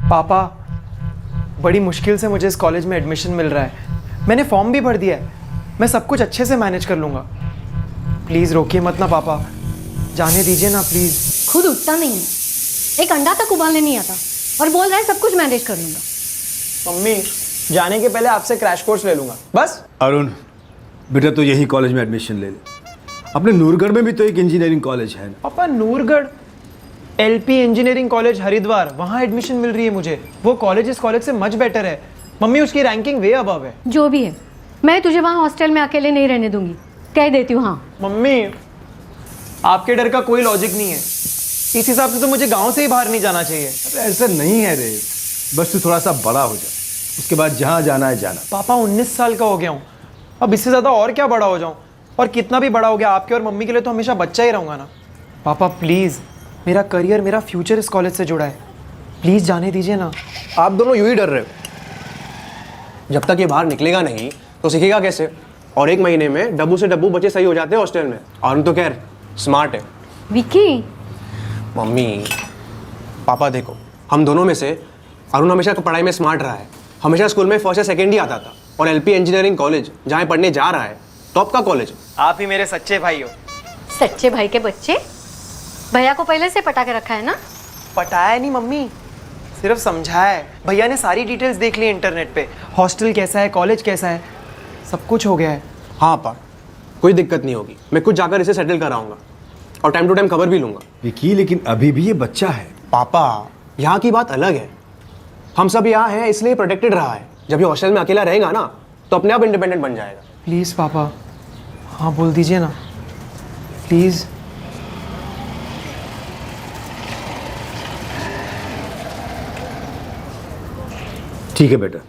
पापा, बड़ी मुश्किल से मुझे इस कॉलेज में एडमिशन मिल रहा है। मैंने फॉर्म भी भर दिया है। मैं सब कुछ अच्छे से मैनेज कर लूँगा। प्लीज़ रोकिए मत ना पापा, जाने दीजिए ना प्लीज़। खुद उठता नहीं है, एक अंडा तक उबालने नहीं आता और बोल रहा है सब कुछ मैनेज कर लूँगा। मम्मी, जाने के पहले आपसे क्रैश कोर्स ले लूँगा बस। अरुण बेटा, तो यही कॉलेज में एडमिशन ले ले। अपने नूरगढ़ में भी तो एक इंजीनियरिंग कॉलेज है। पापा, नूरगढ़ एलपी इंजीनियरिंग कॉलेज हरिद्वार, वहाँ एडमिशन मिल रही है मुझे। वो कॉलेज इस कॉलेज से मच बेटर है। मम्मी, उसकी रैंकिंग वे अबव है। जो भी है, मैं तुझे वहाँ हॉस्टल में अकेले नहीं रहने दूंगी, कह देती हूँ। हाँ मम्मी, आपके डर का कोई लॉजिक नहीं है। इस हिसाब से तो मुझे गांव से ही बाहर नहीं जाना चाहिए। अरे ऐसा नहीं है रे, बस तू थोड़ा सा बड़ा हो जा, उसके बाद जहाँ जाना है जाना। पापा, 19 साल का हो गया हूँ, अब इससे ज़्यादा और क्या बड़ा हो जाऊँ? और कितना भी बड़ा हो गया, आपके और मम्मी के लिए तो हमेशा बच्चा ही रहूँगा ना। पापा प्लीज़, मेरा करियर, मेरा फ्यूचर इस कॉलेज से जुड़ा है। प्लीज़ जाने दीजिए ना। आप दोनों यूं ही डर रहे हो। जब तक ये बाहर निकलेगा नहीं तो सीखेगा कैसे? और 1 महीने में डब्बू से डब्बू बच्चे सही हो जाते हैं हॉस्टल में। और हम तो खैर स्मार्ट है। विकी, मम्मी पापा देखो, हम दोनों में से अरुण हमेशा पढ़ाई में स्मार्ट रहा है। हमेशा स्कूल में फर्स्ट या सेकेंड ही आता था। और एलपी इंजीनियरिंग कॉलेज जहाँ पढ़ने जा रहा है, टॉप का कॉलेज। आप ही मेरे सच्चे भाई हो। सच्चे भाई के बच्चे? भैया को पहले से पटा के रखा है ना? पटाया नहीं मम्मी, सिर्फ समझाया है। भैया ने सारी डिटेल्स देख ली इंटरनेट पे। हॉस्टल कैसा है, कॉलेज कैसा है, सब कुछ हो गया है। हाँ पा, कोई दिक्कत नहीं होगी। मैं खुद जाकर इसे सेटल कराऊंगा और टाइम टू टाइम खबर भी लूंगा। विकी, लेकिन अभी भी ये बच्चा है। पापा, यहाँ की बात अलग है। हम सब यहाँ हैं इसलिए प्रोटेक्टेड रहा है। जब ये हॉस्टल में अकेला रहेगा ना तो अपने आप इंडिपेंडेंट बन जाएगा। प्लीज़ पापा, हाँ बोल दीजिए ना प्लीज़। ठीक है बेटा,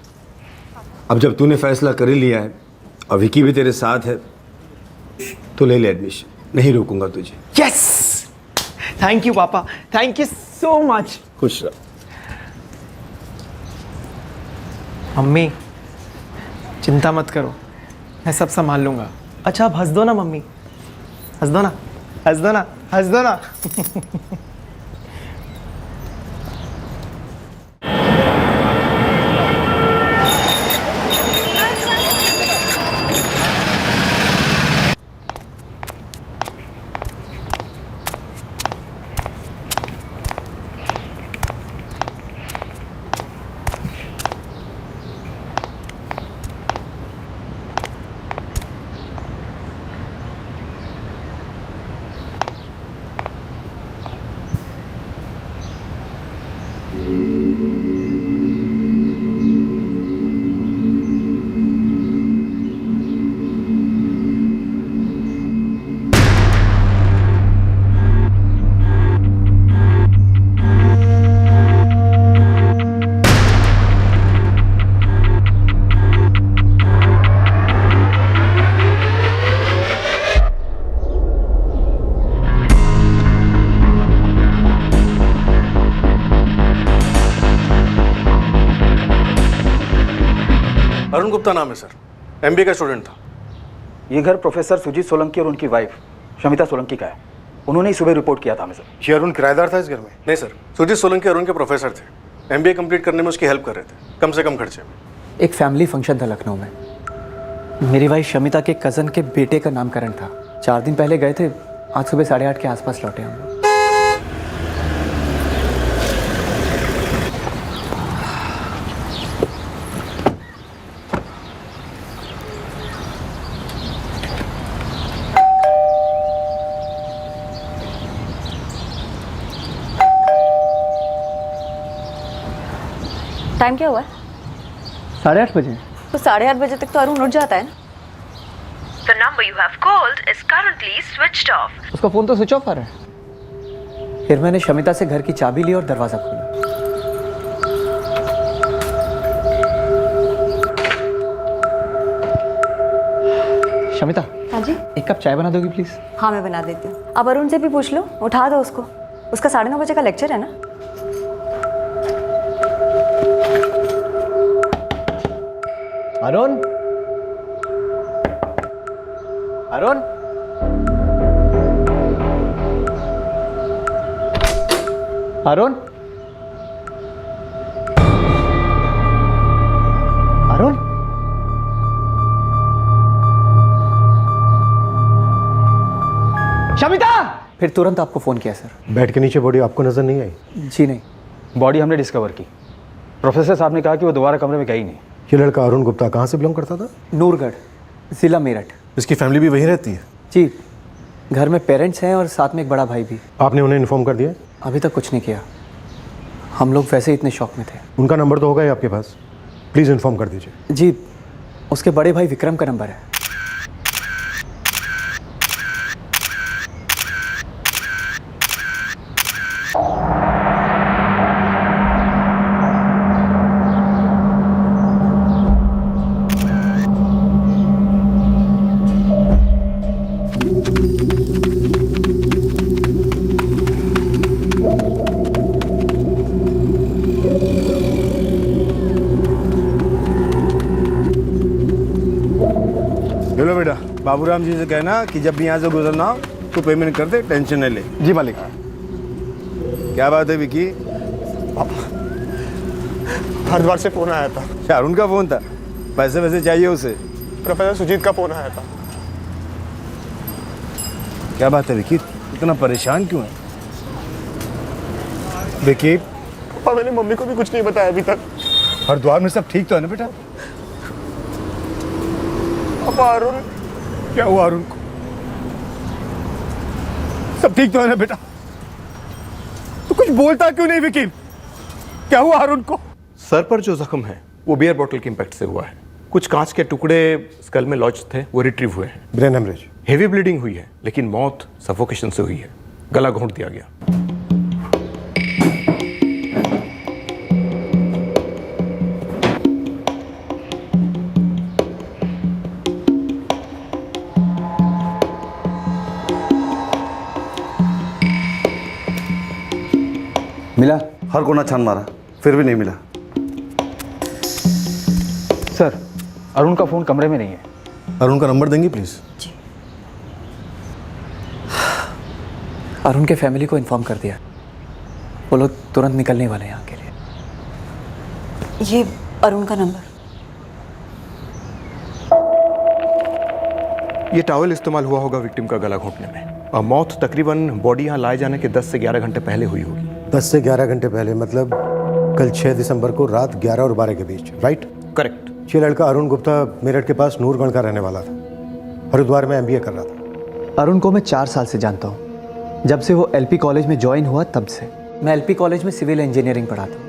अब जब तूने फैसला कर ही लिया है और विकी भी तेरे साथ है तो ले ले एडमिशन, नहीं रोकूंगा तुझे। यस, थैंक यू पापा, थैंक यू सो मच। खुश रह। मम्मी चिंता मत करो, मैं सब संभाल लूंगा। अच्छा आप हंस दो ना मम्मी, हंस दो ना, हंस दो ना, हंस दो ना। अरुण गुप्ता नाम है सर, एमबीए का स्टूडेंट था। ये घर प्रोफेसर सुजीत सोलंकी और उनकी वाइफ शमिता सोलंकी का है। उन्होंने ही सुबह रिपोर्ट किया था हमें सर। ये अरुण किराएदार था इस घर में? नहीं सर, सुजीत सोलंकी अरुण के प्रोफेसर थे। एमबीए कंप्लीट करने में उसकी हेल्प कर रहे थे, कम से कम खर्चे में। एक फैमिली फंक्शन था लखनऊ में। मेरी वाइफ शमिता के कज़न के बेटे का नामकरण था। 4 दिन पहले गए थे, आज सुबह 8:30 के आसपास लौटे हम लोग। टाइम क्या हुआ है? 8:30 बजे। तो 8:30 बजे तक तो अरुण उठ जाता है ना। The number you have called is currently switched off. उसका फ़ोन तो स्विच ऑफ आ रहा है। फिर मैंने शमिता से घर की चाबी ली और दरवाज़ा खोला। शमिता, हाँ जी। एक कप चाय बना दोगी प्लीज़? हाँ मैं बना देती हूँ। अब अरुण से भी पूछ लो, उठा दो उसको। उसका 9:30 बजे का लेक्चर है ना। अरुण, अरुण, अरुण, शमिता! फिर तुरंत आपको फ़ोन किया सर। बेड के नीचे बॉडी आपको नजर नहीं आई? जी नहीं। बॉडी हमने डिस्कवर की। प्रोफेसर साहब ने कहा कि वो दोबारा कमरे में गई नहीं। ये लड़का अरुण गुप्ता कहाँ से बिलोंग करता था? नूरगढ़, ज़िला मेरठ। इसकी फैमिली भी वहीं रहती है? जी, घर में पेरेंट्स हैं और साथ में एक बड़ा भाई भी। आपने उन्हें इन्फॉर्म कर दिया? अभी तक कुछ नहीं किया, हम लोग वैसे ही इतने शौक में थे। उनका नंबर तो होगा ही आपके पास, प्लीज़ इन्फॉर्म कर दीजिए। जी, उसके बड़े भाई विक्रम का नंबर है। बोलो बेटा, बाबूराम जी से कहना कि जब भी यहाँ से गुजरना हो तो पेमेंट कर दे, टेंशन नहीं ले। जी मालिक। क्या बात है विकी? हरिद्वार से फोन आया था। क्या अरुण का फोन था? पैसे वैसे चाहिए उसे? प्रोफेसर सुजीत का फोन आया था। क्या बात है विकी, इतना परेशान क्यों है? विकी, और मैंने मम्मी को भी कुछ नहीं बताया अभी तक। हरिद्वार में सब ठीक तो है ना बेटा? पापा अरुण, क्या हुआ अरुण को? सब ठीक तो है ना बेटा? तो कुछ बोलता क्यों नहीं विकी? क्या हुआ अरुण को? सर पर जो जख्म है वो बियर बोतल के इम्पैक्ट से हुआ है। कुछ कांच के टुकड़े स्कल में लॉज थे, वो रिट्रीव हुए हैं। Brain haemorrhage. हेवी ब्लीडिंग हुई है, लेकिन मौत सफोकेशन से हुई है। गला घोंट दिया गया। मिला? हर कोना छान मारा, फिर भी नहीं मिला। सर, अरुण का फ़ोन कमरे में नहीं है। अरुण का नंबर देंगी प्लीज़? अरुण के फैमिली को इन्फॉर्म कर दिया, वो लोग तुरंत निकलने वाले हैं यहाँ के लिए। ये अरुण का नंबर। ये टॉवल इस्तेमाल हुआ होगा विक्टिम का गला घोंटने में। और मौत तकरीबन बॉडी यहाँ लाए जाने के 10 से 11 घंटे पहले हुई होगी। 10 से 11 घंटे पहले मतलब कल 6 दिसंबर को रात 11 और 12 के बीच, राइट? करेक्ट। ये लड़का अरुण गुप्ता मेरठ के पास नूरगढ़ का रहने वाला था, हरिद्वार में MBA कर रहा था। अरुण को मैं 4 साल से जानता हूँ, जब से वो LP कॉलेज में ज्वाइन हुआ तब से। मैं LP कॉलेज में सिविल इंजीनियरिंग पढ़ाता हूँ।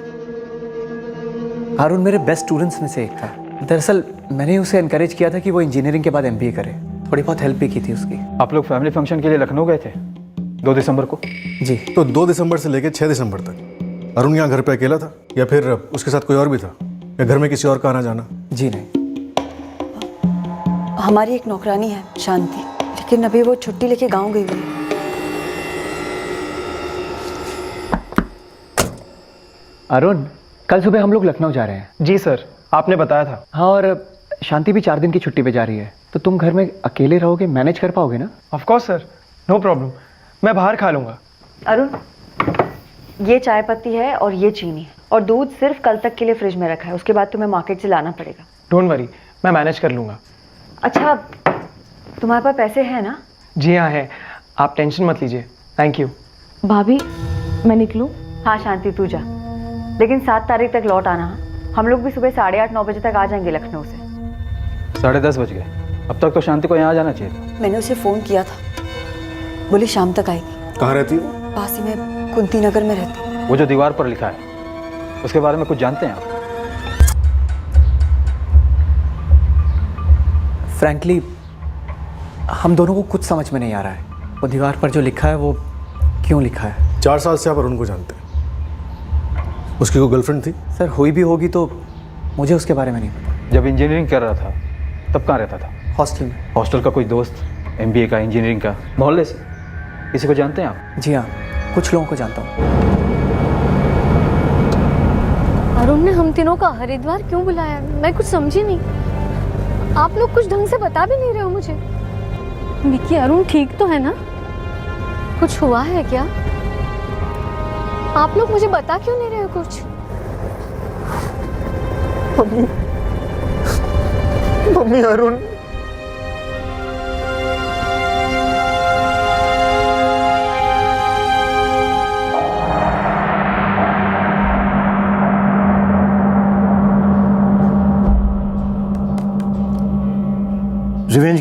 अरुण मेरे बेस्ट स्टूडेंट्स में से एक था। दरअसल मैंने उसे एनकरेज किया था कि वो इंजीनियरिंग के बाद MBA करे, थोड़ी बहुत हेल्प भी की थी उसकी। आप लोग फैमिली फंक्शन के लिए लखनऊ गए थे 2 दिसंबर को? जी। तो 2 दिसंबर से लेकर 6 दिसंबर तक अरुण यहाँ घर पे अकेला था या फिर उसके साथ कोई और भी था, या घर में किसी और का आना जाना? जी नहीं। हमारी एक नौकरानी है शांति, लेकिन अभी वो छुट्टी लेके गांव गई हुई है। अरुण, कल सुबह हम लोग लखनऊ जा रहे हैं। जी सर, आपने बताया था। हाँ, और शांति भी 4 दिन की छुट्टी पे जा रही है, तो तुम घर में अकेले रहोगे, मैनेज कर पाओगे ना? Of course sir, no problem, मैं बाहर खा लूँगा। अरुण, ये चाय पत्ती है और ये चीनी, और दूध सिर्फ कल तक के लिए फ्रिज में रखा है, उसके बाद तुम्हें मार्केट से लाना पड़ेगा। डोंट वरी, मैं मैनेज कर लूँगा। अच्छा, तुम्हारे पास पैसे हैं ना? जी हाँ है, आप टेंशन मत लीजिए। Thank you. भाभी, मैं निकलूं? हाँ शांति, तू जा, लेकिन 7 तारीख तक लौट आना। हम लोग भी सुबह 8:30-9 बजे तक आ जाएंगे लखनऊ से। 10:30 बज गए, अब तक तो शांति को यहाँ जाना चाहिए था। मैंने उसे फ़ोन किया था, बोली शाम तक आएगी। कहाँ रहती है? पास ही में कुंती नगर में रहती है। वो जो दीवार पर लिखा है, उसके बारे में कुछ जानते हैं आप? फ्रैंकली हम दोनों को कुछ समझ में नहीं आ रहा है, वो दीवार पर जो लिखा है वो क्यों लिखा है। 4 साल से आप अरुण को जानते हैं। उसकी कोई गर्लफ्रेंड थी? सर, हुई भी होगी तो मुझे उसके बारे में नहीं पता। जब इंजीनियरिंग कर रहा था तब कहाँ रहता था? हॉस्टल में। हॉस्टल का कोई दोस्त, MBA का, इंजीनियरिंग का, मोहल्ले से किसी को जानते हैं आप? जी हाँ, कुछ लोगों को जानता हूँ। अरुण ने हम तीनों का हरिद्वार क्यों बुलाया? मैं कुछ समझी नहीं। आप लोग कुछ ढंग से बता भी नहीं रहे हो मुझे। विकी, अरुण ठीक तो है ना? कुछ हुआ है क्या? आप लोग मुझे बता क्यों नहीं रहे हो कुछ? मम्मी, अरुण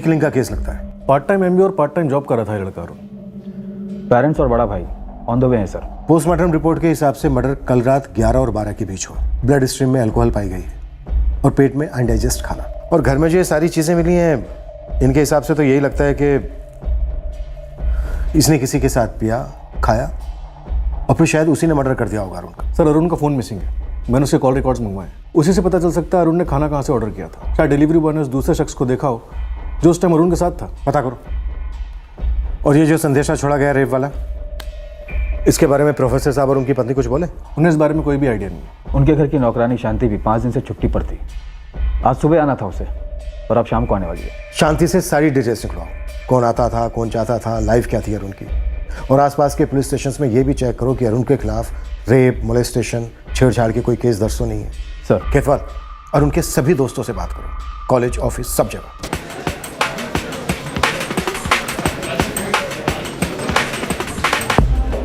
किलिंग का केस लगता है। पार्ट टाइम एमबीए और पार्ट टाइम जॉब कर रहा था ये लड़का अरुण। पेरेंट्स और बड़ा भाई ऑन द वे हैं सर। पोस्टमार्टम रिपोर्ट के हिसाब से मर्डर कल रात 11 और 12 के बीच हुआ। ब्लड स्ट्रीम में अल्कोहल पाई गई है और पेट में अनडाइजेस्ट खाना। और घर में जो ये सारी चीज़ें मिली हैं, इनके हिसाब से तो यही लगता है कि इसने किसी के साथ पिया, खाया और फिर शायद उसी ने मर्डर कर दिया होगा अरुण का। सर अरुण का फ़ोन मिसिंग है, मैंने उसके कॉल रिकॉर्ड्स मंगवाए, उसी से पता चल सकता है अरुण ने खाना कहाँ से ऑर्डर किया था। शायद डिलीवरी बॉय ने उस दूसरे शख्स को देखा हो जो उस टाइम अरुण के साथ था। पता करो। और ये जो संदेशा छोड़ा गया रेप वाला, इसके बारे में प्रोफेसर साहब और उनकी पत्नी कुछ बोले? उन्हें इस बारे में कोई भी आइडिया नहीं है। उनके घर की नौकरानी शांति भी 5 दिन से छुट्टी पर थी। आज सुबह आना था उसे और अब शाम को आने वाली है। शांति से सारी डिटेल्स निकलवाओ, कौन आता था, कौन जाता था, लाइफ क्या थी अरुण की। और आसपास के पुलिस स्टेशन में ये भी चेक करो कि अरुण के खिलाफ रेप, मोलेस्टेशन, छेड़छाड़ के कोई केस दर्ज तो नहीं है। सर केतवाल, अरुण के सभी दोस्तों से बात करो, कॉलेज, ऑफिस, सब जगह।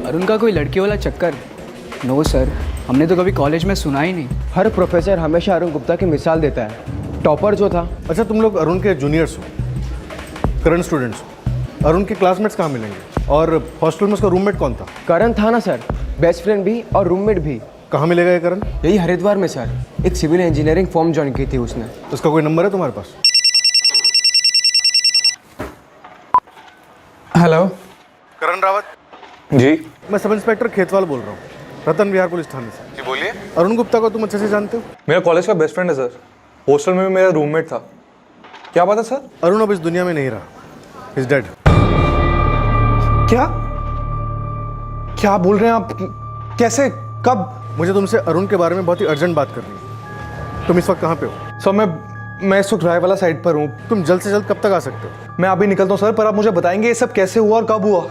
अरुण का कोई लड़की वाला चक्कर? नो सर, हमने तो कभी कॉलेज में सुना ही नहीं। हर प्रोफेसर हमेशा अरुण गुप्ता की मिसाल देता है। टॉपर जो था। अच्छा, तुम लोग अरुण के जूनियर्स हो, करंट स्टूडेंट्स हो। अरुण के क्लासमेट्स कहाँ मिलेंगे? और हॉस्टल में उसका रूममेट कौन था? करण था ना सर, बेस्ट फ्रेंड भी और रूममेट भी। कहाँ मिलेगा ये करण? यही हरिद्वार में सर, एक सिविल इंजीनियरिंग फॉर्म ज्वाइन की थी उसने। उसका कोई नंबर है तुम्हारे पास? हेलो, करण रावत जी। मैं सब इंस्पेक्टर खेतवाल बोल रहा हूँ, रतन विहार पुलिस थाने से। जी बोलिए। अरुण गुप्ता को तुम अच्छे से जानते हो? मेरा कॉलेज का बेस्ट फ्रेंड है सर, हॉस्टल में भी मेरा रूममेट था। क्या बात है सर? अरुण अब इस दुनिया में नहीं रहा, इज डेड। क्या क्या बोल रहे हैं आप? कैसे, कब? मुझे तुमसे अरुण के बारे में बहुत ही अर्जेंट बात करनी है। तुम इस वक्त कहाँ पे हो? सर मैं इस वक्त राय वाला साइड पर हूँ। तुम जल्द से जल्द कब तक आ सकते हो? मैं अभी निकलता हूँ सर, पर आप मुझे बताएंगे ये सब कैसे हुआ और कब हुआ?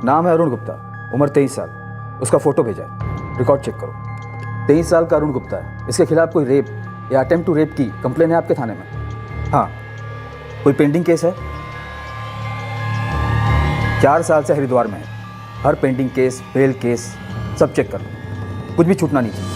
नाम है अरुण गुप्ता, उम्र 23 साल। उसका फोटो भेजा है, रिकॉर्ड चेक करो। 23 साल का अरुण गुप्ता है। इसके खिलाफ कोई रेप या अटेम्प्ट टू रेप की कंप्लेन है आपके थाने में? हाँ। कोई पेंडिंग केस है? 4 साल से हरिद्वार में है। हर पेंडिंग केस, बेल केस सब चेक कर लो, कुछ भी छूटना नहीं चाहिए।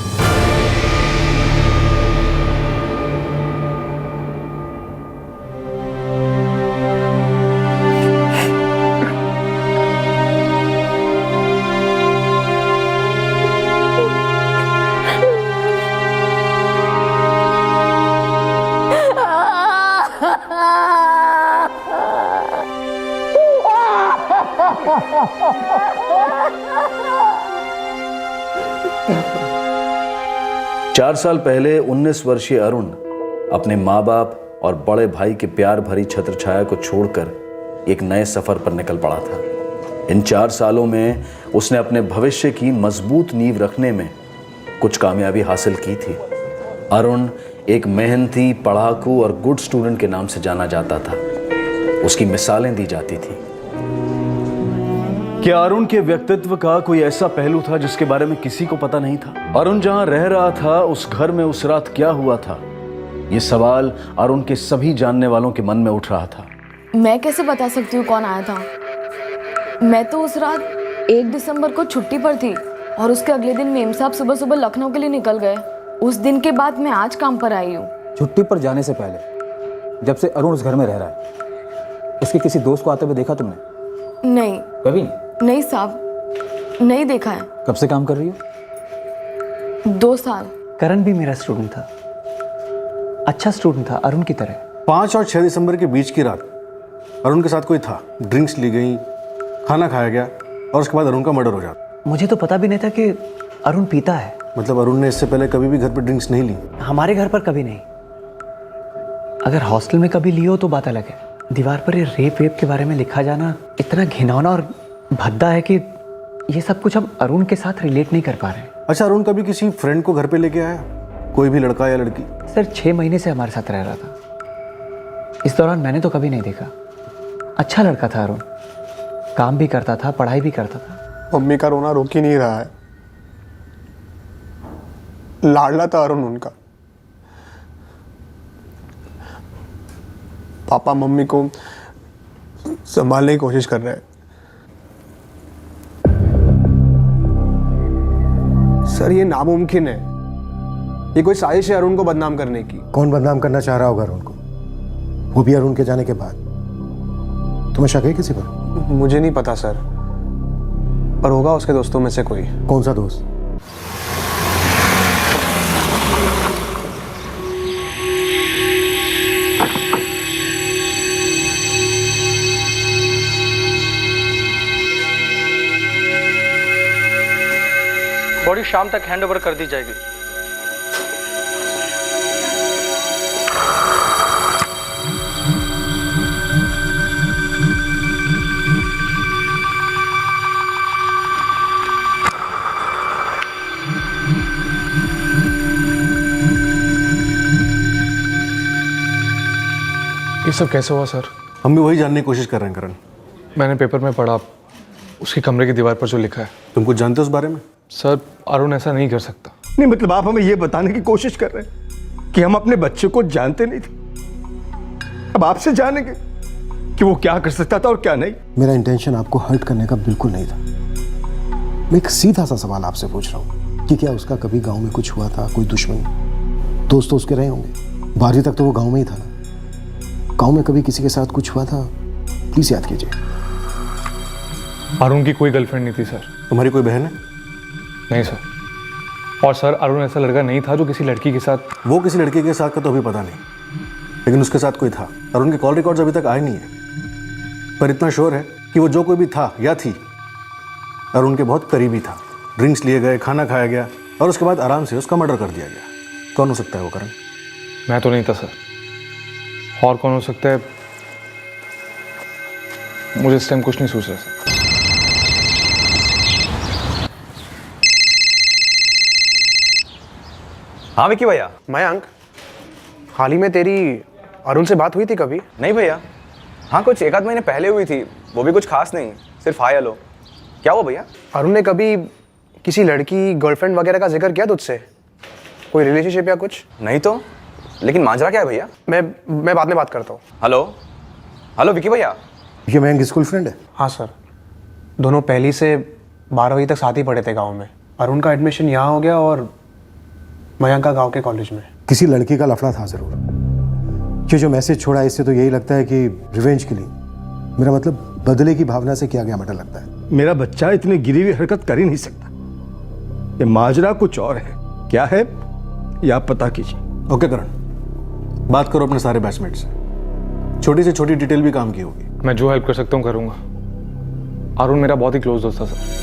चार साल पहले 19 वर्षीय अरुण अपने माँ बाप और बड़े भाई के प्यार भरी छत्र छाया को छोड़कर एक नए सफर पर निकल पड़ा था। इन 4 सालों में उसने अपने भविष्य की मजबूत नींव रखने में कुछ कामयाबी हासिल की थी। अरुण एक मेहनती, पढ़ाकू और गुड स्टूडेंट के नाम से जाना जाता था। उसकी मिसालें दी जाती थी। क्या अरुण के व्यक्तित्व का कोई ऐसा पहलू था जिसके बारे में किसी को पता नहीं था? अरुण जहां रह रहा था उस घर में उस रात क्या हुआ था, ये सवाल अरुण के सभी जानने वालों के मन में उठ रहा था। मैं कैसे बता सकती हूँ कौन आया था? मैं तो उस रात 1 दिसंबर को छुट्टी पर थी और उसके अगले दिन मेम साहब सुबह सुबह लखनऊ के लिए निकल गए। उस दिन के बाद मैं आज काम पर आई हूँ। छुट्टी पर जाने से पहले जब से अरुण उस घर में रह रहा है, उसके किसी दोस्त को आते हुए देखा तुमने? नहीं। कभी नहीं साहब, नहीं देखा है। कब से काम कर रही हो? 2 साल। करण भी मेरा स्टूडेंट था, अच्छा स्टूडेंट था अरुण की तरह। 5 और 6 दिसंबर के बीच की रात अरुण के साथ कोई था, ड्रिंक्स ली गई, खाना खाया गया और उसके बाद अरुण का मर्डर हो जाता। मुझे तो पता भी नहीं था कि अरुण पीता है। मतलब अरुण ने इससे पहले कभी भी घर पर ड्रिंक्स नहीं ली? हमारे घर पर कभी नहीं। अगर हॉस्टल में कभी ली हो तो बात अलग है। दीवार पर ये रेप वेप के बारे में लिखा जाना इतना घिनौना और भद्दा है कि ये सब कुछ हम अरुण के साथ रिलेट नहीं कर पा रहे। अच्छा, अरुण कभी किसी फ्रेंड को घर पे लेके आया? कोई भी लड़का या लड़की? सर 6 महीने से हमारे साथ रह रहा था। इस दौरान मैंने तो कभी नहीं देखा। अच्छा लड़का था अरुण, काम भी करता था, पढ़ाई भी करता था। मम्मी का रोना रोक ही नहीं रहा है। लाडला था अरुण उनका। पापा मम्मी को संभालने की कोशिश कर रहे हैं। सर ये नामुमकिन है। ये कोई साजिश है अरुण को बदनाम करने की। कौन बदनाम करना चाह रहा होगा अरुण को, वो भी अरुण के जाने के बाद? तुम्हें शक है किसी पर? मुझे नहीं पता सर, पर होगा उसके दोस्तों में से कोई। कौन सा दोस्त? बॉडी शाम तक हैंडओवर कर दी जाएगी। ये सब कैसे हुआ सर? हम भी वही जानने की कोशिश कर रहे हैं करण। मैंने पेपर में पढ़ा, उसके कमरे की दीवार पर जो लिखा है। तुम कुछ जानते हो उस बारे में? सर, अरुण ऐसा नहीं कर सकता। नहीं मतलब आप हमें यह बताने की कोशिश कर रहे हैं कि हम अपने बच्चे को जानते नहीं थे, अब आपसे जानेंगे कि वो क्या कर सकता था और क्या नहीं। मेरा इंटेंशन आपको हर्ट करने का बिल्कुल नहीं था। मैं एक सीधा सा सवाल आपसे पूछ रहा हूँ कि क्या उसका कभी गांव में कुछ हुआ था, कोई दुश्मनी? दोस्त तो उसके रहे होंगे, 12वीं तक तो वो गांव में ही था ना। गांव में कभी किसी के साथ कुछ हुआ था? प्लीज याद कीजिए। अरुण की कोई गर्लफ्रेंड नहीं थी सर। तुम्हारी कोई बहन है? नहीं सर। और सर, अरुण ऐसा लड़का नहीं था जो किसी लड़की के साथ। वो किसी लड़की के साथ का तो अभी पता नहीं, लेकिन उसके साथ कोई था। अरुण के कॉल रिकॉर्ड्स अभी तक आए नहीं है, पर इतना श्योर है कि वो जो कोई भी था या थी, अरुण के बहुत करीबी था। ड्रिंक्स लिए गए, खाना खाया गया और उसके बाद आराम से उसका मर्डर कर दिया गया। कौन हो सकता है वो करण? मैं तो नहीं था सर। और कौन हो सकता है? मुझे इस टाइम कुछ नहीं सोच रहा सर। हाँ विक्की भैया। मयंक, हाल ही में तेरी अरुण से बात हुई थी कभी? नहीं भैया, हाँ कुछ 1 आध महीने पहले हुई थी, वो भी कुछ खास नहीं, सिर्फ हाय हेलो। क्या हुआ भैया? अरुण ने कभी किसी लड़की गर्लफ्रेंड वगैरह का जिक्र किया तुझसे? कोई रिलेशनशिप या कुछ? नहीं तो, लेकिन माजरा क्या है भैया? मैं बाद में बात करता हूँ। हेलो हेलो विक्की भैया। ये मयंक स्कूल फ्रेंड है? हाँ सर, दोनों पहली से 12वीं तक साथ ही पढ़े थे गाँव में। अरुण का एडमिशन यहाँ हो गया और मयंक का गाँव के कॉलेज में। किसी लड़की का लफड़ा था जरूर। ये जो मैसेज छोड़ा इससे तो यही लगता है कि रिवेंज के लिए, मेरा मतलब बदले की भावना से किया गया मर्डर लगता है। मेरा बच्चा इतनी गिरी हुई हरकत कर ही नहीं सकता। ये माजरा कुछ और है। क्या है ये आप पता कीजिए। ओके करण, बात करो अपने सारे बैचमेट से। छोटी से छोटी डिटेल भी काम की होगी। मैं जो हेल्प कर सकता हूँ करूँगा। अरुण मेरा बहुत ही क्लोज दोस्त था सर।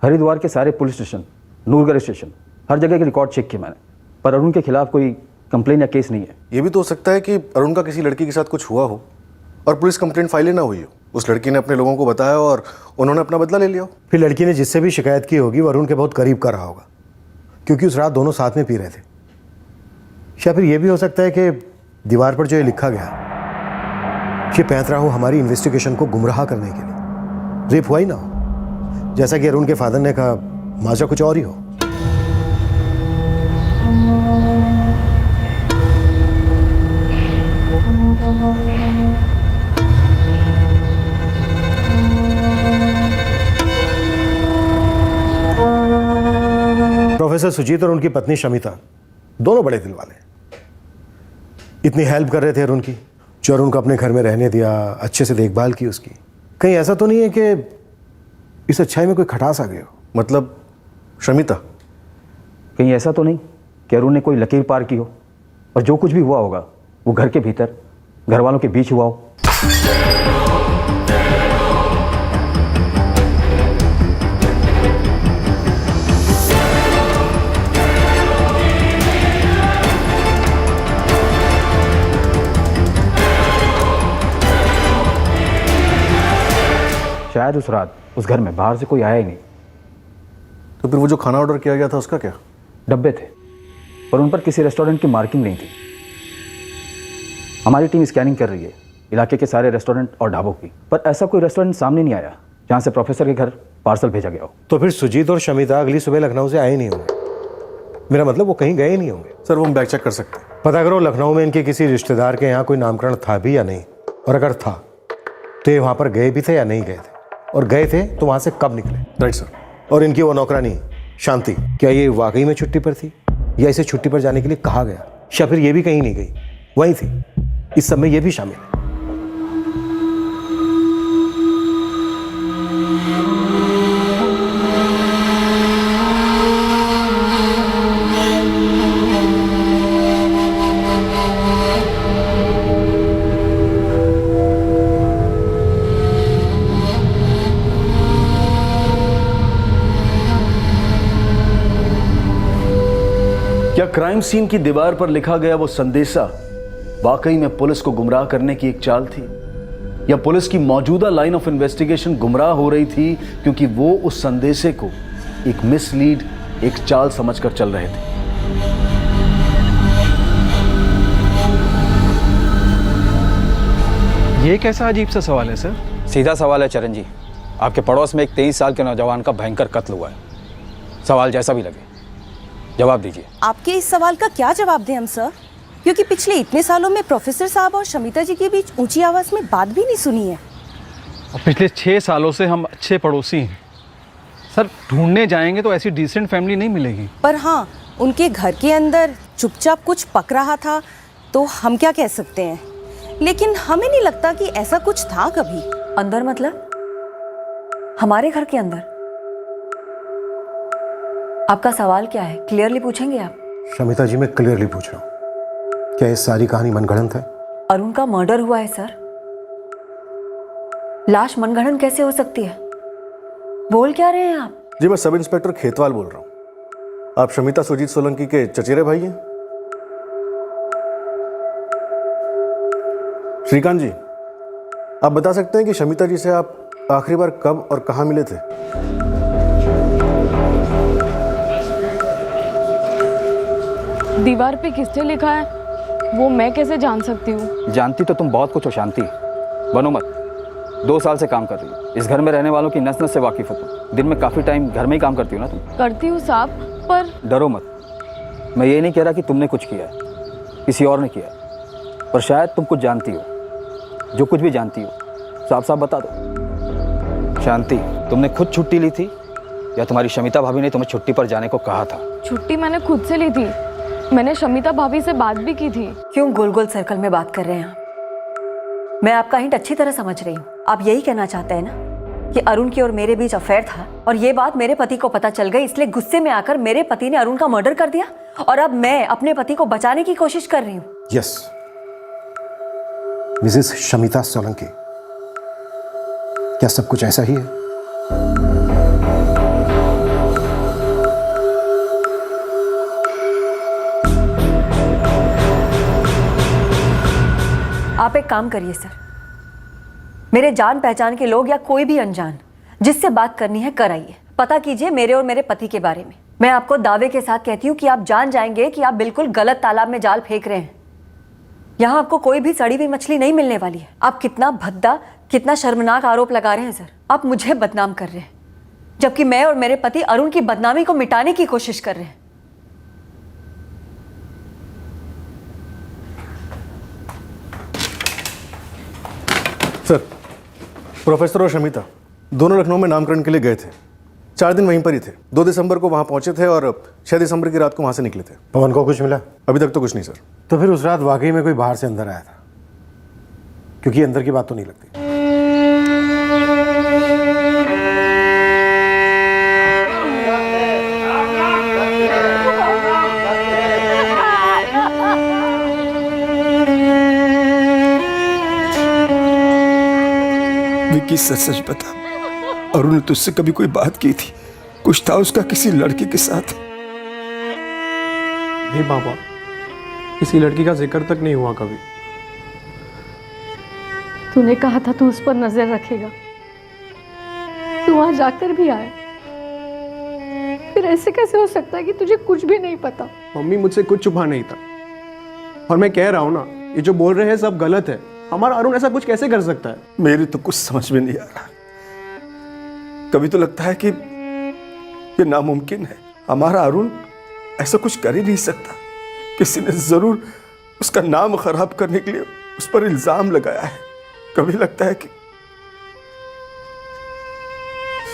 हरिद्वार के सारे पुलिस स्टेशन, नूरगढ़ स्टेशन, हर जगह के रिकॉर्ड चेक किए मैंने, पर अरुण के खिलाफ कोई कंप्लेन या केस नहीं है। ये भी तो हो सकता है कि अरुण का किसी लड़की के साथ कुछ हुआ हो और पुलिस कंप्लेंट फाइल ना हुई हो। उस लड़की ने अपने लोगों को बताया और उन्होंने अपना बदला ले लिया हो। फिर लड़की ने जिससे भी शिकायत की होगी वो अरुण के बहुत करीब का रहा होगा, क्योंकि उस रात दोनों साथ में पी रहे थे। या फिर ये भी हो सकता है कि दीवार पर जो ये लिखा गया, ये पैंतरा हो हमारी इन्वेस्टिगेशन को गुमराह करने के लिए। रेप हुआ ही ना हो, जैसा कि अरुण के फादर ने कहा, माजरा कुछ और ही हो। प्रोफेसर सुजीत और उनकी पत्नी शमिता दोनों बड़े दिल वाले, इतनी हेल्प कर रहे थे अरुण की, जो अरुण को अपने घर में रहने दिया, अच्छे से देखभाल की उसकी। कहीं ऐसा तो नहीं है कि इस अच्छाई में कोई खटास आ गई हो? मतलब शमिता? कहीं ऐसा तो नहीं कि अरुण ने कोई लकीर पार की हो और जो कुछ भी हुआ होगा वो घर के भीतर, घर वालों के बीच हुआ हो। शायद उस रात उस घर में बाहर से कोई आया ही नहीं। तो फिर वो जो खाना ऑर्डर किया गया था उसका क्या? डब्बे थे, पर उन पर किसी रेस्टोरेंट की मार्किंग नहीं थी। हमारी टीम स्कैनिंग कर रही है इलाके के सारे रेस्टोरेंट और ढाबों की, पर ऐसा कोई रेस्टोरेंट सामने नहीं आया जहां से प्रोफेसर के घर पार्सल भेजा गया हो। तो फिर सुजीत और शमिता अगली सुबह लखनऊ से आए नहीं होंगे। मेरा मतलब वो कहीं गए ही नहीं होंगे। सर वो हम बैक चेक कर सकते हैं। पता करो लखनऊ में इनके किसी रिश्तेदार के यहाँ कोई नामकरण था भी या नहीं, और अगर था तो ये वहाँ पर गए भी थे या नहीं गए थे, और गए थे तो वहाँ से कब निकले। Right sir. और इनकी वो नौकरानी शांति, क्या ये वाकई में छुट्टी पर थी या इसे छुट्टी पर जाने के लिए कहा गया? या फिर ये भी कहीं नहीं गई, वहीं थी, इस सब में ये भी शामिल है। क्या क्राइम सीन की दीवार पर लिखा गया वो संदेशा वाकई में पुलिस को गुमराह करने की एक चाल थी, या पुलिस की मौजूदा लाइन ऑफ इन्वेस्टिगेशन गुमराह हो रही थी क्योंकि वो उस संदेशे को एक मिसलीड, एक चाल समझकर चल रहे थे? ये कैसा अजीब सा सवाल है सर? सीधा सवाल है चरण जी। आपके पड़ोस में एक 23 साल के नौजवान का भयंकर कत्ल हुआ है। सवाल जैसा भी लगे जवाब दीजिए। आपके इस सवाल का क्या जवाब दें हम सर, क्योंकि पिछले इतने सालों में प्रोफेसर साहब और शमिता जी के बीच ऊंची आवाज में बात भी नहीं सुनी है। और पिछले 6 सालों से हम अच्छे पड़ोसी हैं सर। ढूंढने जाएंगे तो ऐसी डिसेंट फैमिली नहीं मिलेगी। पर हाँ, उनके घर के अंदर चुपचाप कुछ पक रहा था तो हम क्या कह सकते हैं, लेकिन हमें नहीं लगता कि ऐसा कुछ था कभी। अंदर मतलब हमारे घर के अंदर? आपका सवाल क्या है, क्लियरली पूछेंगे आप? शमिता जी, मैं क्लियरली पूछ रहा हूँ, क्या ये सारी कहानी मनगढ़ंत है? अरुण का मर्डर हुआ है सर। लाश मनगढ़ंत कैसे हो सकती है? बोल क्या रहे हैं आप? जी, मैं सब इंस्पेक्टर खेतवाल बोल रहा हूँ। आप शमिता सुजीत सोलंकी के चचेरे भाई हैं? श्रीकांत जी, आप बता सकते हैं कि शमिता जी से आप आखिरी बार कब और कहाँ मिले थे? दीवार पे किसने लिखा है वो मैं कैसे जान सकती हूँ? जानती तो तुम बहुत कुछ हो शांति, बनो मत। 2 साल से काम कर रही हो, इस घर में रहने वालों की नस नस से वाकिफ हो तुम। दिन में काफ़ी टाइम घर में ही काम करती हो ना तुम? करती हूँ साहब, पर डरो मत। मैं ये नहीं कह रहा कि तुमने कुछ किया है, किसी और ने किया है, पर शायद तुम कुछ जानती हो। जो कुछ भी जानती हो साफ साफ बता दो। शांति, तुमने खुद छुट्टी ली थी या तुम्हारी शमिता भाभी ने तुम्हें छुट्टी पर जाने को कहा था? छुट्टी मैंने खुद से ली थी। मैंने शमिता भाभी से बात भी की थी। क्यों गोल गोल सर्कल में बात कर रहे हैं आप? मैं आपका हिंट अच्छी तरह समझ रही हूँ। आप यही कहना चाहते हैं ना कि अरुण की और मेरे बीच अफेयर था और ये बात मेरे पति को पता चल गई, इसलिए गुस्से में आकर मेरे पति ने अरुण का मर्डर कर दिया और अब मैं अपने पति को बचाने की कोशिश कर रही हूँ। यस, मिसेस शमिता सोलंकी, क्या सब कुछ ऐसा ही है? आप एक काम करिए सर, मेरे जान पहचान के लोग या कोई भी अनजान जिससे बात करनी है कराइए। पता कीजिए मेरे और मेरे पति के बारे में। मैं आपको दावे के साथ कहती हूँ कि आप जान जाएंगे कि आप बिल्कुल गलत तालाब में जाल फेंक रहे हैं। यहाँ आपको कोई भी सड़ी हुई मछली नहीं मिलने वाली है। आप कितना भद्दा, कितना शर्मनाक आरोप लगा रहे हैं सर। आप मुझे बदनाम कर रहे हैं, जबकि मैं और मेरे पति अरुण की बदनामी को मिटाने की कोशिश कर रहे हैं। सर, प्रोफेसर और शमिता दोनों लखनऊ में नामकरण के लिए गए थे। 4 दिन वहीं पर ही थे। 2 दिसंबर को वहां पहुंचे थे और 6 दिसंबर की रात को वहां से निकले थे। पवन को कुछ मिला? अभी तक तो कुछ नहीं सर। तो फिर उस रात वाकई में कोई बाहर से अंदर आया था, क्योंकि अंदर की बात तो नहीं लगती। विक्की, सच सच बता, अरुण ने तुझसे कभी कोई बात की थी? कुछ था उसका किसी लड़की के साथ? नहीं पापा, किसी लड़की का जिक्र तक नहीं हुआ कभी। तूने कहा था तू उस पर नजर रखेगा, तू वहां जाकर भी आया, फिर ऐसे कैसे हो सकता है कि तुझे कुछ भी नहीं पता? मम्मी, मुझसे कुछ छुपा नहीं था, और मैं कह रहा हूँ ना, ये जो बोल रहे हैं सब गलत है। हमारा अरुण ऐसा कुछ कैसे कर सकता है? मेरे तो कुछ समझ में नहीं आ रहा। कभी तो लगता है कि ये नामुमकिन है। हमारा अरुण ऐसा कुछ कर ही नहीं सकता। किसी ने जरूर उसका नाम खराब करने के लिए उस पर इल्जाम लगाया है। कभी लगता है कि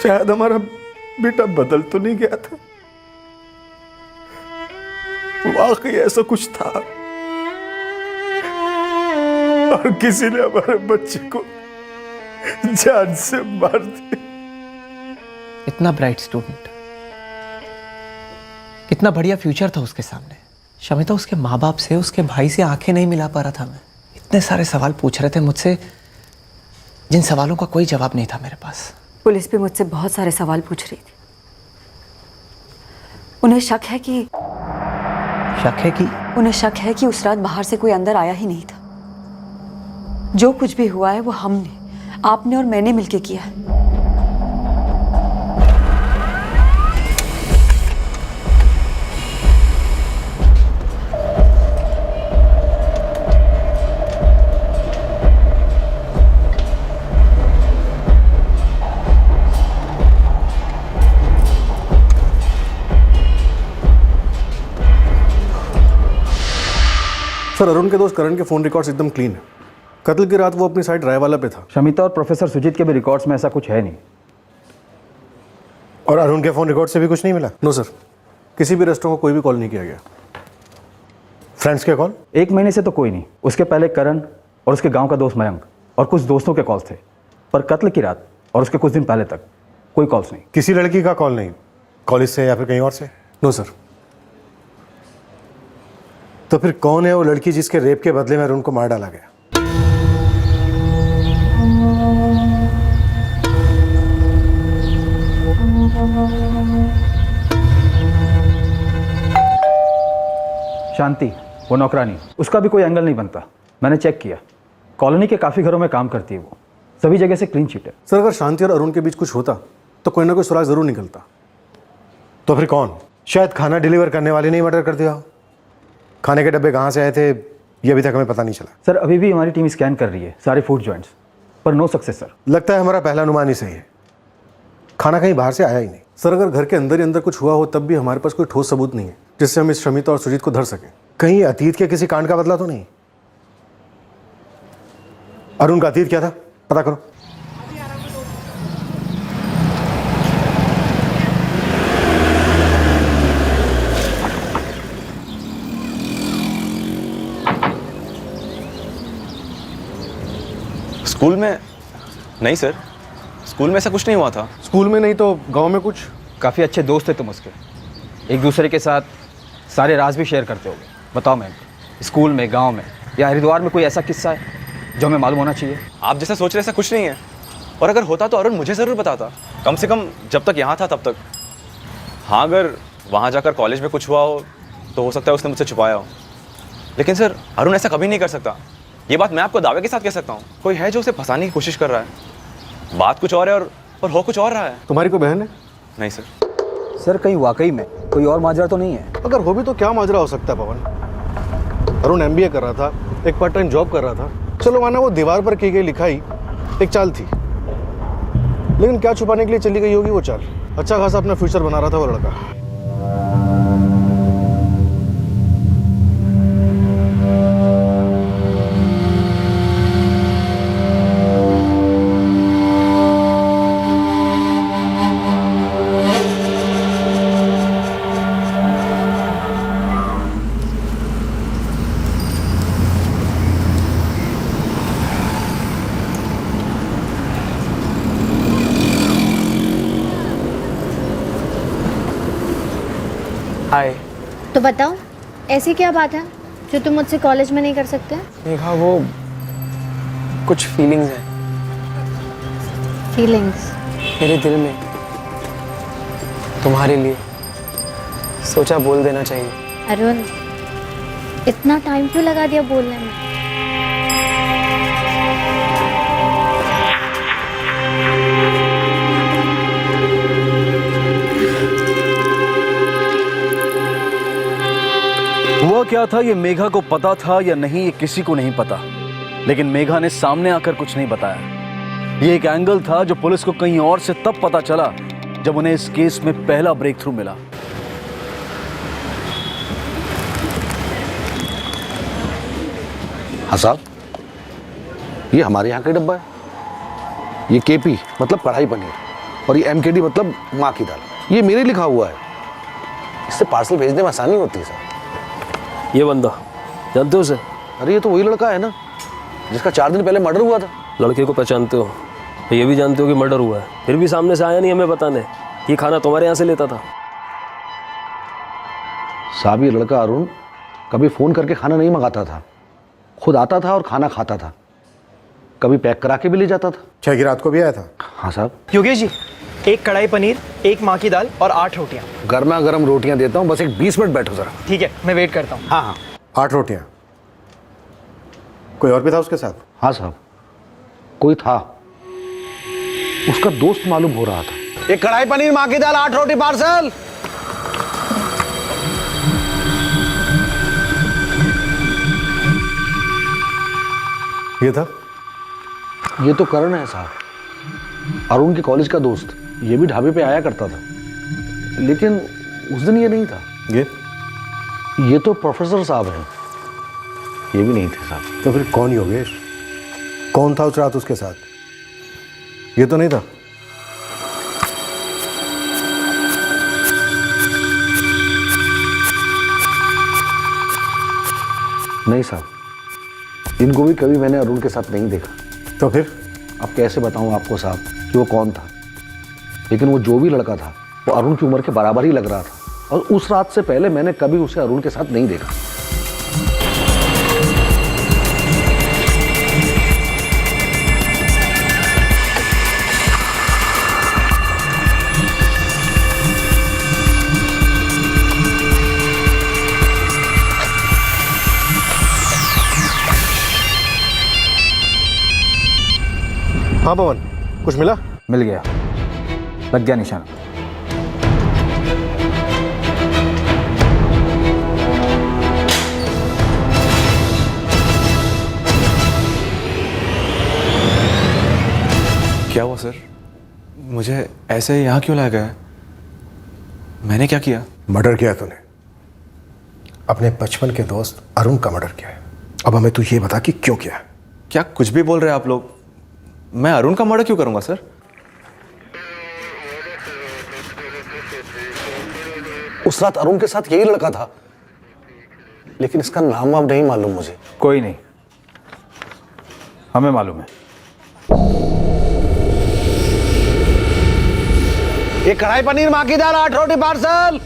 शायद हमारा बेटा बदल तो नहीं गया था, वाकई ऐसा कुछ था। और किसी ने हमारे बच्चे को जान से मार दिया। इतना ब्राइट स्टूडेंट, कितना बढ़िया फ्यूचर था उसके सामने। शमिता, उसके माँ बाप से, उसके भाई से आंखें नहीं मिला पा रहा था मैं। इतने सारे सवाल पूछ रहे थे मुझसे, जिन सवालों का कोई जवाब नहीं था मेरे पास। पुलिस भी मुझसे बहुत सारे सवाल पूछ रही थी। उन्हें शक है कि उस रात बाहर से कोई अंदर आया ही नहीं था। जो कुछ भी हुआ है वो हमने, आपने और मैंने मिलके किया है। सर, अरुण के दोस्त करण के फ़ोन रिकॉर्ड्स एकदम क्लीन है। कत्ल की रात वो अपनी साइड रायवाला पे था। शमिता और प्रोफेसर सुजीत के भी रिकॉर्ड्स में ऐसा कुछ है नहीं। और अरुण के फ़ोन रिकॉर्ड से भी कुछ नहीं मिला? नो सर, किसी भी रेस्टोरेंट को कोई भी कॉल नहीं किया गया। फ्रेंड्स के कॉल? 1 महीने से तो कोई नहीं। उसके पहले करण और उसके गांव का दोस्त मयंक और कुछ दोस्तों के कॉल्स थे, पर कत्ल की रात और उसके कुछ दिन पहले तक कोई कॉल्स नहीं। किसी लड़की का कॉल नहीं? कॉलेज से या फिर कहीं और से? No sir. तो फिर कौन है वो लड़की जिसके रेप के बदले में अरुण को मार डाला गया? शांति, वो नौकरानी, उसका भी कोई एंगल नहीं बनता। मैंने चेक किया, कॉलोनी के काफ़ी घरों में काम करती है वो, सभी जगह से क्लीन चिट है। सर, अगर शांति और अरुण के बीच कुछ होता तो कोई ना कोई सुराग जरूर निकलता। तो फिर कौन? शायद खाना डिलीवर करने वाले ने मर्डर कर दिया हो। खाने के डब्बे कहाँ से आए थे ये अभी तक हमें पता नहीं चला। सर, अभी भी हमारी टीम स्कैन कर रही है सारे फूड जॉइंट्स, पर नो सक्सेस सर। लगता है हमारा पहला अनुमान ही सही है, खाना कहीं बाहर से आया ही नहीं। सर, अगर घर के अंदर ही अंदर कुछ हुआ हो तब भी हमारे पास कोई ठोस सबूत नहीं है जिससे हम इस शमिता और सुजीत को धर सकें। कहीं अतीत के किसी कांड का बदला तो नहीं? अरुण का अतीत क्या था, पता करो। स्कूल में नहीं सर, स्कूल में ऐसा कुछ नहीं हुआ था। स्कूल में नहीं तो गांव में कुछ? काफ़ी अच्छे दोस्त थे तुम उसके, एक दूसरे के साथ सारे राज भी शेयर करते होगे। बताओ मैम, स्कूल में, गांव में या हरिद्वार में कोई ऐसा किस्सा है जो हमें मालूम होना चाहिए? आप जैसा सोच रहे ऐसा कुछ नहीं है, और अगर होता तो अरुण मुझे ज़रूर बताता, कम से कम जब तक यहाँ था तब तक। हाँ, अगर वहाँ जाकर कॉलेज में कुछ हुआ हो तो हो सकता है उसने मुझसे छुपाया हो, लेकिन सर अरुण ऐसा कभी नहीं कर सकता। ये बात मैं आपको दावे के साथ कह सकता हूँ। कोई है जो उसे फंसाने की कोशिश कर रहा है। बात कुछ और है और हो कुछ और रहा है। तुम्हारी कोई बहन है? नहीं सर। सर, कहीं वाकई में कोई और माजरा तो नहीं है? अगर हो भी तो क्या माजरा हो सकता है पवन? अरुण MBA कर रहा था, एक पार्ट टाइम जॉब कर रहा था। चलो माना वो दीवार पर की गई लिखाई एक चाल थी, लेकिन क्या छुपाने के लिए चली गई होगी वो चाल? अच्छा खासा अपना फ्यूचर बना रहा था वो लड़का। हाय। तो बताओ, ऐसी क्या बात है जो तुम मुझसे कॉलेज में नहीं कर सकते? देखा, वो कुछ फीलिंग्स हैं फीलिंग्स मेरे दिल में तुम्हारे लिए, सोचा बोल देना चाहिए। अरुण, इतना टाइम क्यों लगा दिया बोलने में? हुआ क्या था ये मेघा को पता था या नहीं, ये किसी को नहीं पता, लेकिन मेघा ने सामने आकर कुछ नहीं बताया। ये एक एंगल था जो पुलिस को कहीं और से तब पता चला जब उन्हें इस केस में पहला ब्रेक थ्रू मिला। हाँ साहब, ये हमारे यहाँ का डब्बा है। ये KP मतलब कढ़ाई पनीर, और ये MKD मतलब माँ की दाल। ये मेरे लिखा हुआ है, इससे पार्सल भेजने में आसानी होती है सर। ये बंदा जानते हो उसे? अरे ये तो वही लड़का है ना जिसका 4 दिन पहले मर्डर हुआ था। लड़के को पहचानते हो, ये भी जानते हो कि मर्डर हुआ है, फिर भी सामने से आया नहीं हमें बताने। ये खाना तुम्हारे यहाँ से लेता था। साहब, ये लड़का अरुण कभी फ़ोन करके खाना नहीं मंगाता था, खुद आता था और खाना खाता था, कभी पैक करा के भी ले जाता था। 6 की रात को भी आया था। हाँ साहब। योगेश जी, 1 कढ़ाई पनीर, 1 माँ की दाल और 8 रोटियाँ। गर्मा गर्म रोटियाँ देता हूँ, बस एक 20 मिनट बैठो ज़रा। ठीक है, मैं वेट करता हूँ। हाँ हाँ। 8 रोटियाँ। कोई और भी था उसके साथ? हाँ साहब, कोई था, उसका दोस्त मालूम हो रहा था। 1 कढ़ाई पनीर, माँ की दाल, 8 रोटी पार्सल। ये था? ये तो करण है साहब, अरुण के कॉलेज का दोस्त। ये भी ढाबे पे आया करता था, लेकिन उस दिन ये नहीं था। ये तो प्रोफेसर साहब हैं, ये भी नहीं थे साहब। तो फिर कौन योगेश? कौन था उस रात उसके साथ? ये तो नहीं था। नहीं साहब, इनको भी कभी मैंने अरुण के साथ नहीं देखा। तो फिर? अब कैसे बताऊं आपको साहब कि वो कौन था, लेकिन वो जो भी लड़का था वो अरुण की उम्र के बराबर ही लग रहा था, और उस रात से पहले मैंने कभी उसे अरुण के साथ नहीं देखा। हाँ पवन, कुछ मिला? मिल गया, लग गया निशान। क्या हुआ सर? मुझे ऐसे यहाँ क्यों लाया गया है? मैंने क्या किया? मर्डर किया तूने, अपने बचपन के दोस्त अरुण का मर्डर किया है। अब हमें तू ये बता कि क्यों किया? क्या कुछ भी बोल रहे हैं आप लोग? मैं अरुण का मर्डर क्यों करूंगा सर? उस रात अरुण के साथ यही लड़का था, लेकिन इसका नाम अब नहीं मालूम मुझे। कोई नहीं, हमें मालूम है। 1 कढ़ाई पनीर, माँ की दाल, 8 रोटी पार्सल।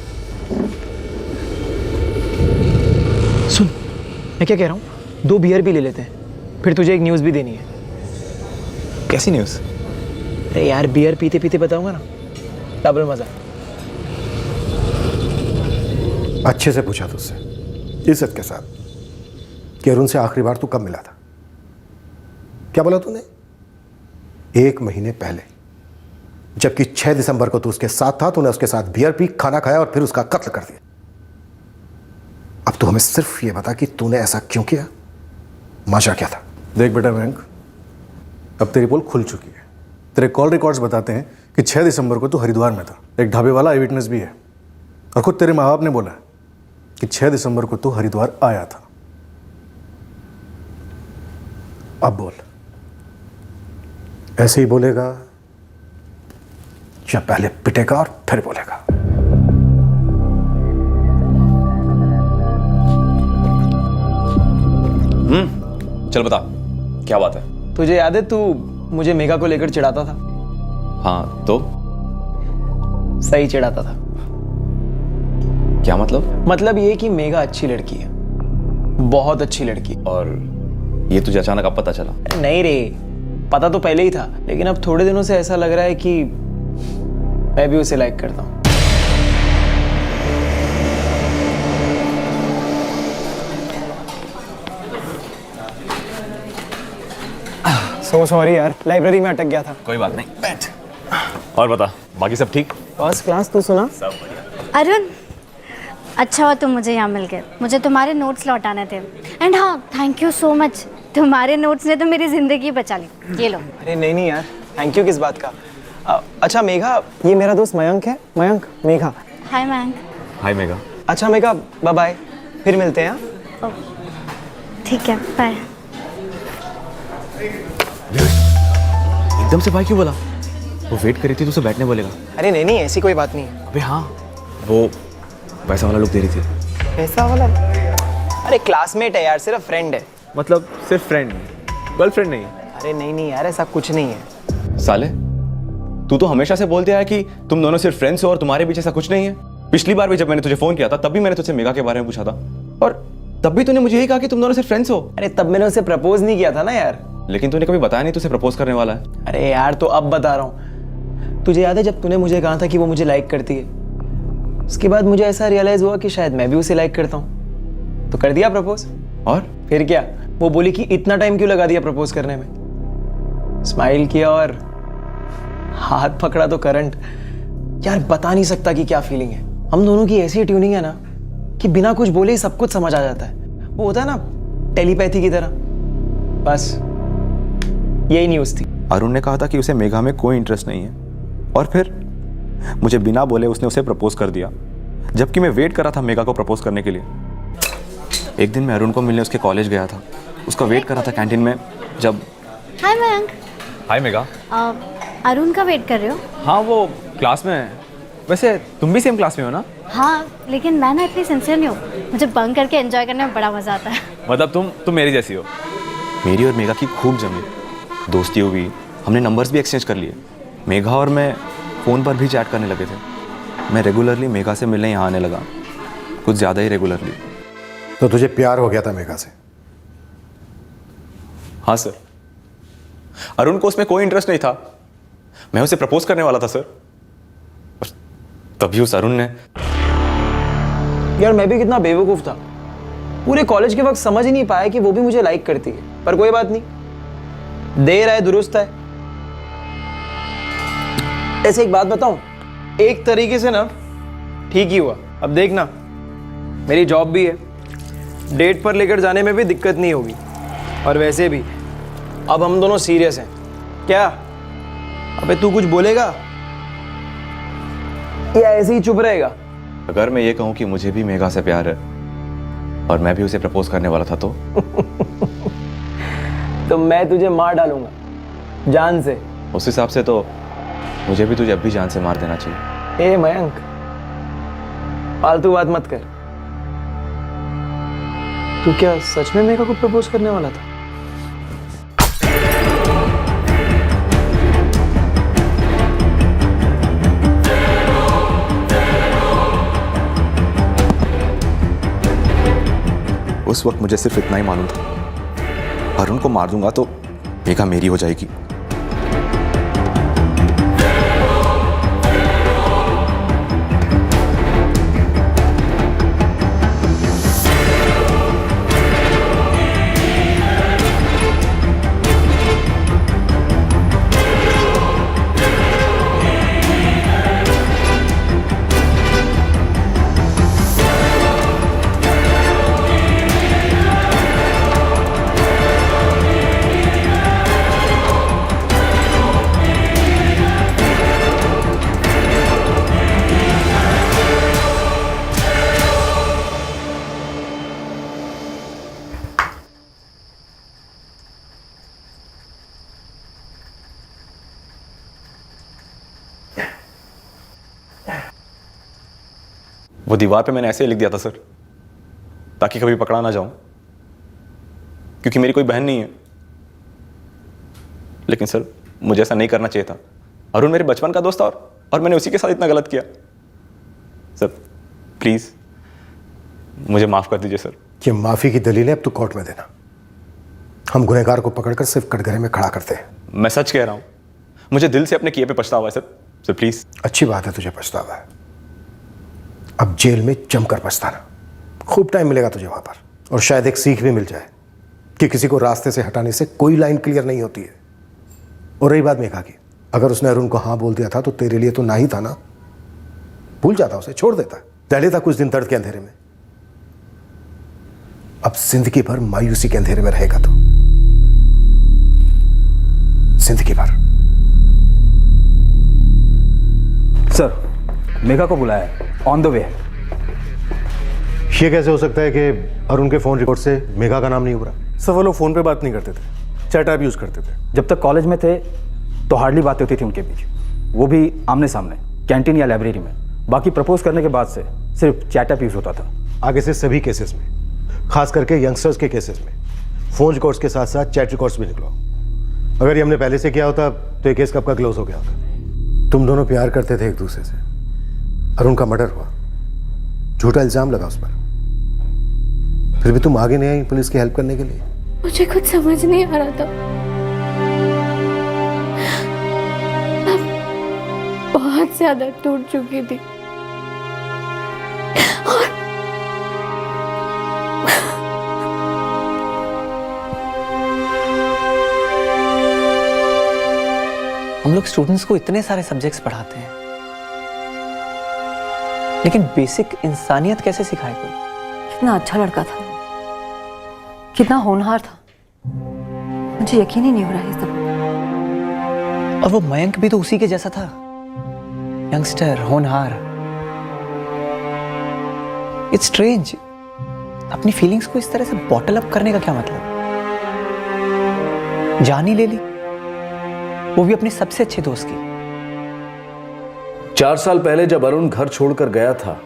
सुन, मैं क्या कह रहा हूँ, 2 बियर भी ले लेते हैं, फिर तुझे एक न्यूज़ भी देनी है। कैसी न्यूज़? अरे यार, बियर पीते पीते बताऊंगा ना, डबल मजा। अच्छे से पूछा तुझसे, इज्जत के साथ, कि अरुण से आखिरी बार तू कब मिला था? क्या बोला तूने? 1 महीने पहले, जबकि 6 दिसंबर को तू उसके साथ था। तूने उसके साथ बियर पी, खाना खाया और फिर उसका कत्ल कर दिया। अब तू हमें सिर्फ ये बता कि तूने ऐसा क्यों किया, मजा क्या था? देख बेटा मयंक, अब तेरी पोल खुल चुकी है। तेरे कॉल रिकॉर्ड्स बताते हैं कि 6 दिसंबर को तू हरिद्वार में था। एक ढाबे वाला आई विटनेस भी है, और खुद तेरे माँ बाप ने बोला कि 6 दिसंबर को तू हरिद्वार आया था। अब बोल, ऐसे ही बोलेगा या पहले पिटेगा और फिर बोलेगा? चल बता, क्या बात है? तुझे याद है तू मुझे मेघा को लेकर चिढ़ाता था? हाँ तो सही चिढ़ाता था। क्या मतलब? मतलब ये कि मेघा अच्छी लड़की है, बहुत अच्छी लड़की। और ये तुझे अचानक अब पता चला? नहीं रे, पता तो पहले ही था, लेकिन अब थोड़े दिनों से ऐसा लग रहा है कि मैं भी उसे लाइक करता हूँ। सो सॉरी यार, लाइब्रेरी में अटक गया था। कोई बात नहीं, बैठ। और बता, बाकी सब ठीक? First class. तू सुना? अरुण, अच्छा हुआ तुम मुझे यहाँ मिल गए, मुझे तुम्हारे नोट्स लौटाने थे। एंड हाँ, थैंक यू सो मच, तुम्हारे नोट्स ने तो मेरी ज़िंदगी बचा ली। ये लो। अरे नहीं यार, थैंक यू किस बात का। अच्छा मेघा, ये मेरा दोस्त मयंक है। मयंक, मेघा। हाय मयंक। हाय मेघा। अच्छा मेघा, बाय बाय, फिर मिलते हैं। ठीक है, बाय। एकदम से भाई क्यों बोला? वो वेट कर रही थी तो उसे बैठने बोलेगा। अरे नहीं, ऐसी कोई बात नहीं। अबे हाँ, वो पैसा वाला लोग दे रही थी। पैसा वाला? अरे क्लासमेट है यार, सिर्फ फ्रेंड है। मतलब सिर्फ फ्रेंड? गर्लफ्रेंड नहीं है? अरे नहीं यार, ऐसा कुछ नहीं है। साले, तू तो हमेशा से बोलते आया कि तुम दोनों सिर्फ फ्रेंड्स हो और तुम्हारे बीच ऐसा कुछ नहीं है। पिछली बार भी जब मैंने तुझे फोन किया था तब भी मैंने तुझसे मेघा के बारे में पूछा था और तब भी तूने मुझे यही कहा कि तुम दोनों सिर्फ फ्रेंड्स हो। अरे तब मैंने उसे प्रपोज नहीं किया था ना यार। लेकिन तूने कभी बताया नहीं तुझे प्रपोज करने वाला है। अरे यार तो अब बता रहा हूँ। तुझे याद है जब तूने मुझे कहा था कि वो मुझे लाइक करती है, उसके बाद मुझे ऐसा रियलाइज हुआ कि शायद मैं भी उसे लाइक करता हूँ, तो कर दिया प्रपोज। और फिर क्या, वो बोली कि इतना टाइम क्यों लगा दिया प्रपोज करने में। स्माइल किया और हाथ पकड़ा तो करंट। यार बता नहीं सकता कि क्या फीलिंग है। हम दोनों की ऐसी ट्यूनिंग है ना कि बिना कुछ बोले ही सब कुछ समझ आ जाता है। वो होता है ना टेलीपैथी की तरह। बस यही न्यूज़ थी। अरुण ने कहा था कि उसे मेघा में कोई इंटरेस्ट नहीं है और फिर मुझे बिना बोले उसने उसे प्रपोज कर दिया, जबकि मैं वेट कर रहा था मेघा को प्रपोज करने के लिए। एक दिन मैं अरुण को मिलने उसके कॉलेज गया था, उसका वेट कर रहा था कैंटीन में जब। हाय मयंक। हाय मेघा। अरुण का वेट कर रहे हो? हाँ, वो क्लास में है। वैसे तुम भी सेम क्लास में हो ना? हाँ, लेकिन मैं ना इतनी सिंसियर नहीं हूँ। मुझे बंक करके एंजॉय करने में बड़ा मजा आता है। मतलब तुम मेरी जैसी हो। मेरी और मेघा की खूब जमी, दोस्ती हुई, हमने नंबर्स भी एक्सचेंज कर लिए। मेघा और मैं फ़ोन पर भी चैट करने लगे थे। मैं रेगुलरली मेघा से मिलने यहाँ आने लगा, कुछ ज़्यादा ही रेगुलरली। तो तुझे प्यार हो गया था मेघा से? हाँ सर। अरुण को उसमें कोई इंटरेस्ट नहीं था, मैं उसे प्रपोज करने वाला था सर। और तभी उस अरुण ने। यार मैं भी कितना बेवकूफ़ था, पूरे कॉलेज के वक्त समझ ही नहीं पाया कि वो भी मुझे लाइक करती है। पर कोई बात नहीं, देर है दुरुस्त है। ऐसे एक बात बताऊं, एक तरीके से ना ठीक ही हुआ। अब देखना, मेरी जॉब भी है, डेट पर लेकर जाने में भी दिक्कत नहीं होगी। और वैसे भी अब हम दोनों सीरियस हैं। क्या अबे तू कुछ बोलेगा या ऐसे ही चुप रहेगा? अगर मैं ये कहूँ कि मुझे भी मेघा से प्यार है और मैं भी उसे प्रपोज करने वाला था तो तो मैं तुझे मार डालूंगा जान से। उस हिसाब से तो मुझे भी तुझे अब भी जान से मार देना चाहिए। ए मयंक, फालतू बात मत कर। तू क्या सच में मेघा को प्रपोज करने वाला था? उस वक्त मुझे सिर्फ इतना ही मालूम था, अरुण को मार दूंगा तो मेघा मेरी हो जाएगी। वो दीवार पे मैंने ऐसे ही लिख दिया था सर, ताकि कभी पकड़ा ना जाऊं, क्योंकि मेरी कोई बहन नहीं है। लेकिन सर मुझे ऐसा नहीं करना चाहिए था। अरुण मेरे बचपन का दोस्त था और मैंने उसी के साथ इतना गलत किया। सर प्लीज मुझे माफ कर दीजिए सर। ये माफी की दलील है अब तू कोर्ट में देना। हम गुनहगार को पकड़कर सिर्फ कटघरे में खड़ा करते हैं। मैं सच कह रहा हूं, मुझे दिल से अपने किए पे पछतावा है सर। Sir please. अच्छी बात है तुझे पछतावा है, अब जेल में जमकर पछताना। खूब टाइम मिलेगा तुझे वहां पर, और शायद एक सीख भी मिल जाए कि किसी को रास्ते से हटाने से कोई लाइन क्लियर नहीं होती है। और रही बात मेघा की, अगर उसने अरुण को हाँ बोल दिया था तो तेरे लिए तो ना ही था ना। भूल जाता, उसे छोड़ देता। पहले था कुछ दिन दर्द के अंधेरे में, अब जिंदगी भर मायूसी के अंधेरे में रहेगा तो जिंदगी भर। सर मेघा को बुलाया है, ऑन द वे है। ये कैसे हो सकता है कि अरुण के फोन रिकॉर्ड से मेघा का नाम नहीं उभरा? सर वो लोग फोन पे बात नहीं करते थे, चैट ऐप यूज करते थे। जब तक कॉलेज में थे तो हार्डली बातें होती थी उनके बीच, वो भी आमने सामने, कैंटीन या लाइब्रेरी में। बाकी प्रपोज करने के बाद से सिर्फ चैट ऐप यूज होता था। आगे से सभी केसेस में, खास करके यंगस्टर्स के केसेस में, फोन रिकॉर्ड्स के साथ साथ चैट रिकॉर्ड्स भी निकलो। अगर ये हमने पहले से किया होता तो ये केस कब का क्लोज हो गया होता। तुम दोनों प्यार करते थे एक दूसरे से, अरुण का मर्डर हुआ, झूठा इल्जाम लगा उस पर, फिर भी तुम आगे नहीं आई पुलिस की हेल्प करने के लिए। मुझे कुछ समझ नहीं आ रहा था। मैं बहुत ज्यादा टूट चुकी थी हम लोग स्टूडेंट्स को इतने सारे सब्जेक्ट्स पढ़ाते हैं, लेकिन बेसिक इंसानियत कैसे सिखाए कोई? कितना अच्छा लड़का था, कितना होनहार था, मुझे यकीन ही नहीं हो रहा है सब। और वो मयंक भी तो उसी के जैसा था, यंगस्टर, होनहार। इट्स स्ट्रेंज, अपनी फीलिंग्स को इस तरह से बॉटल अप करने का क्या मतलब? जान ही ले ली, वो भी अपने सबसे अच्छे दोस्त की। 4 साल पहले जब अरुण घर छोड़कर गया था,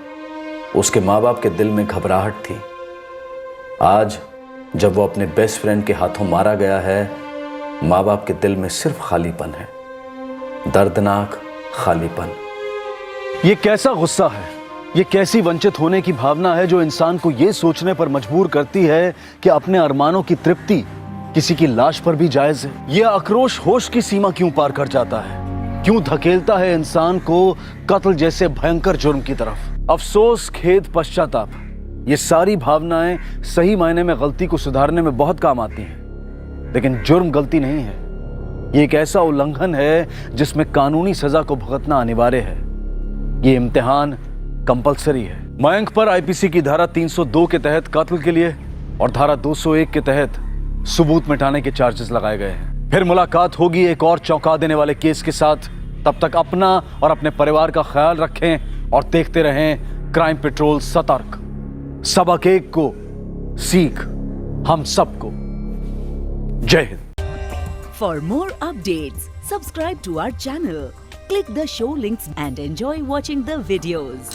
उसके माँ बाप के दिल में घबराहट थी। आज जब वो अपने बेस्ट फ्रेंड के हाथों मारा गया है, माँ बाप के दिल में सिर्फ खालीपन है, दर्दनाक खालीपन। ये कैसा गुस्सा है, ये कैसी वंचित होने की भावना है जो इंसान को ये सोचने पर मजबूर करती है कि अपने अरमानों की तृप्ति किसी की लाश पर भी जायज है। यह आक्रोश होश की सीमा क्यों पार कर जाता है, क्यों धकेलता है इंसान को कत्ल जैसे भयंकर जुर्म की तरफ? अफसोस, खेद, पश्चाताप, ये सारी भावनाएं सही मायने में गलती को सुधारने में बहुत काम आती हैं, लेकिन जुर्म गलती नहीं है। ये एक ऐसा उल्लंघन है जिसमें कानूनी सजा को भुगतना अनिवार्य है। ये इम्तिहान कंपलसरी है। मयंक पर आईपीसी की धारा 302 के तहत कत्ल के लिए और धारा 201 के तहत सबूत मिटाने के चार्जेस लगाए गए हैं। फिर मुलाकात होगी एक और चौंका देने वाले केस के साथ। तब तक अपना और अपने परिवार का ख्याल रखें और देखते रहें क्राइम पेट्रोल सतर्क। सबक एक को, सीख हम सबको। जय Hind. For more updates, subscribe to our channel, click the show links and enjoy watching the videos.